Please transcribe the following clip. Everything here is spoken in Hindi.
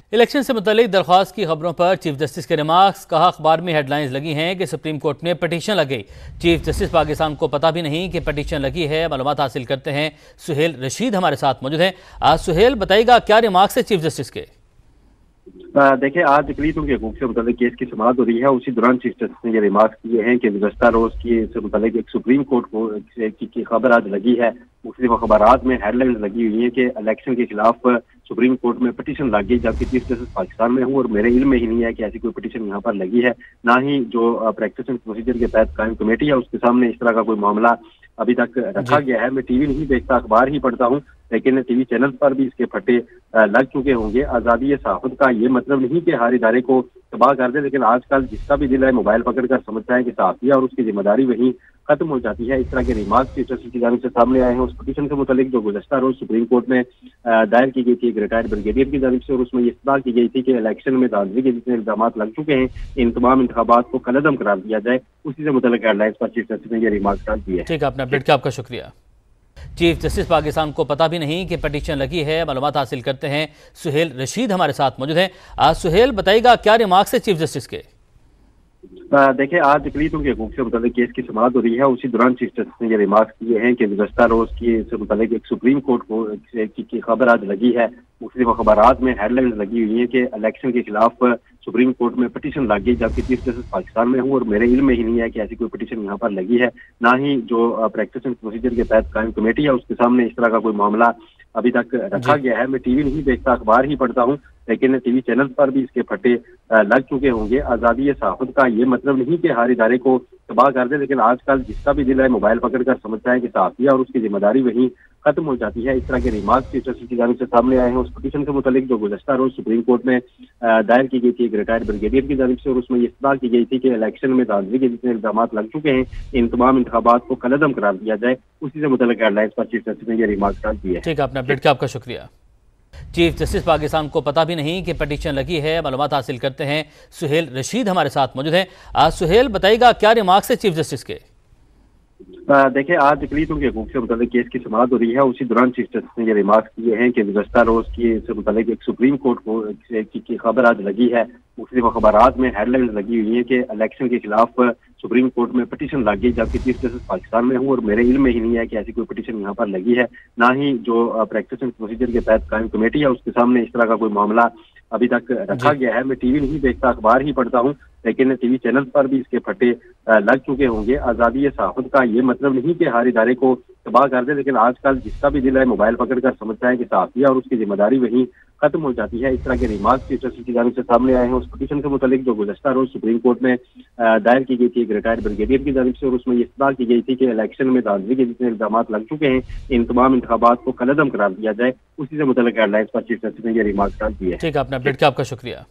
इलेक्शन से मुतल्लिक दरख्वास्त की खबरों पर चीफ जस्टिस के रिमार्क्स। कहा, अखबार में हेडलाइंस लगी हैं कि सुप्रीम कोर्ट में पटिशन लग गई। चीफ जस्टिस पाकिस्तान को पता भी नहीं कि पटिशन लगी है। मालूमात हासिल करते हैं। सुहेल रशीद हमारे साथ मौजूद हैं। आज सुहेल, बताइएगा क्या रिमार्क्स है चीफ जस्टिस के? देखिए, आज अक़लीतों के हकूक़ से मुतल्लिक केस की समाअत हो रही है। उसी दौरान चीफ जस्टिस ने ये रिमार्क्स किए हैं कि गुज़श्ता रोज की से मुतल्लिक एक सुप्रीम कोर्ट को की खबर आज लगी है। मुख्तलिफ अखबारात में हेडलाइंस लगी हुई है कि इलेक्शन के खिलाफ सुप्रीम कोर्ट में पटिशन लग गई, जबकि चीफ जस्टिस पाकिस्तान में हूँ और मेरे इल्म में ही नहीं है कि ऐसी कोई पटिशन यहाँ पर लगी है। ना ही जो प्रैक्टिस एंड प्रोसीजर के तहत कायम कमेटी है उसके सामने इस तरह का कोई मामला अभी तक रखा गया है। मैं टीवी नहीं देखता, अखबार ही पढ़ता हूँ, लेकिन टीवी चैनल पर भी इसके फटे लग चुके होंगे। आज़ादी सहाफ़त का ये मतलब नहीं कि हर इदारे को तबाह कर दे, लेकिन आजकल जिसका भी दिल है मोबाइल पकड़कर समझता है कि सहाफ़ी है और उसकी जिम्मेदारी वहीं खत्म हो जाती है। इस तरह के रिमार्क्स चीफ जस्टिस की जानिब से सामने आए हैं। उस पटिशन के मुतालिक जो गुज़श्ता रोज सुप्रीम कोर्ट में दायर की गई थी एक रिटायर्ड ब्रिगेडियर की जानिब से, और उसमें ये इस्तदा की गई थी कि इलेक्शन में धांधली के जितने इल्जाम लग चुके हैं इन तमाम इंतखाबात को कलअदम करार दिया जाए। उसी से मुतल्लिक हेडलाइंस पर चीफ जस्टिस ने ये रिमार्क्स डाल दिए। ठीक है, आपने अपडेट किया, आपका शुक्रिया। चीफ जस्टिस पाकिस्तान को पता भी नहीं कि पटिशन लगी है। मालूमात हासिल करते हैं। सुहेल रशीद हमारे साथ मौजूद हैं। आज सुहेल, बताइएगा क्या रिमार्क्स है चीफ जस्टिस के? देखिए, आज अक़लीतों के हकूक़ से मुतल्लिक केस की समाअत हो रही है। उसी दौरान चीफ जस्टिस ने ये रिमार्क्स किए हैं कि गुज़श्ता रोज की से मुतल्लिक एक सुप्रीम कोर्ट को की खबर आज लगी है। मुख्तलिफ अखबारात में हेडलाइंस लगी हुई है कि इलेक्शन के खिलाफ सुप्रीम कोर्ट में पटिशन लग गई, जबकि चीफ जस्टिस पाकिस्तान में हूँ और मेरे इल्म में ही नहीं है कि ऐसी कोई पटिशन यहाँ पर लगी है। ना ही जो प्रैक्टिस एंड प्रोसीजर के तहत कायम कमेटी है उसके सामने इस तरह का कोई मामला अभी तक रखा गया है। मैं टीवी नहीं देखता, अखबार ही पढ़ता हूँ, लेकिन टीवी चैनल पर भी इसके फटे लग चुके होंगे। आज़ादी सहाफ़त का ये मतलब नहीं कि हर इदारे को तबाह कर दे, लेकिन आजकल जिसका भी दिल है मोबाइल पकड़कर समझता है कि सहाफ़ी है और उसकी जिम्मेदारी वहीं खत्म हो जाती है। इस तरह के रिमार्क्स चीफ जस्टिस की जानिब से सामने आए हैं। उस पटिशन के मुतालिक जो गुज़श्ता रोज सुप्रीम कोर्ट में दायर की गई थी एक रिटायर्ड ब्रिगेडियर की जानिब से, और उसमें ये इस्तदा की गई थी कि इलेक्शन में धांधली के जितने इल्जाम लग चुके हैं इन तमाम इंतखाबात को कलअदम करार दिया जाए। उसी से मुतल्लिक हेडलाइंस पर चीफ जस्टिस ने ये रिमार्क्स डाल दिए। ठीक है, आपने अपडेट किया, आपका शुक्रिया। चीफ जस्टिस पाकिस्तान को पता भी नहीं कि पटिशन लगी है। मालूमात हासिल करते हैं। सुहेल रशीद हमारे साथ मौजूद हैं। आज सुहेल, बताइएगा क्या रिमार्क्स है चीफ जस्टिस के? देखिए, आज अक़लीतों के हकूक़ से मुतल्लिक केस की समाअत हो रही है। उसी दौरान चीफ जस्टिस ने ये रिमार्क्स किए हैं कि गुज़श्ता रोज की से मुतल्लिक एक सुप्रीम कोर्ट को की खबर आज लगी है। मुख्तलिफ अखबारात में हेडलाइंस लगी हुई है कि इलेक्शन के खिलाफ सुप्रीम कोर्ट में पटिशन लग गई, जबकि चीफ जस्टिस पाकिस्तान में हूँ और मेरे इल्म में ही नहीं है कि ऐसी कोई पटिशन यहाँ पर लगी है। ना ही जो प्रैक्टिस एंड प्रोसीजर के तहत कायम कमेटी है उसके सामने इस तरह का कोई मामला अभी तक रखा गया है। मैं टीवी नहीं देखता, अखबार ही पढ़ता हूँ, लेकिन टीवी चैनल पर भी इसके फटे लग चुके होंगे। आज़ादी सहाफ़त का ये मतलब नहीं कि हर इदारे को तबाह कर दे, लेकिन आजकल जिसका भी दिल है मोबाइल पकड़कर समझता है कि सहाफ़ी है और उसकी जिम्मेदारी वहीं खत्म हो जाती है। इस तरह के रिमार्क्स चीफ जस्टिस की जानिब से सामने आए हैं। उस पटिशन के मुतालिक जो गुज़श्ता रोज सुप्रीम कोर्ट में दायर की गई थी एक रिटायर्ड ब्रिगेडियर की जानिब से, और उसमें ये इस्तदा की गई थी कि इलेक्शन में धांधली के जितने इल्जाम लग चुके हैं इन तमाम इंतखाबात को कलअदम करार दिया जाए। उसी से मुतल्लिक हेडलाइंस पर चीफ जस्टिस ने ये रिमार्क्स डाल दिए। ठीक है, आपने अपडेट किया, आपका शुक्रिया।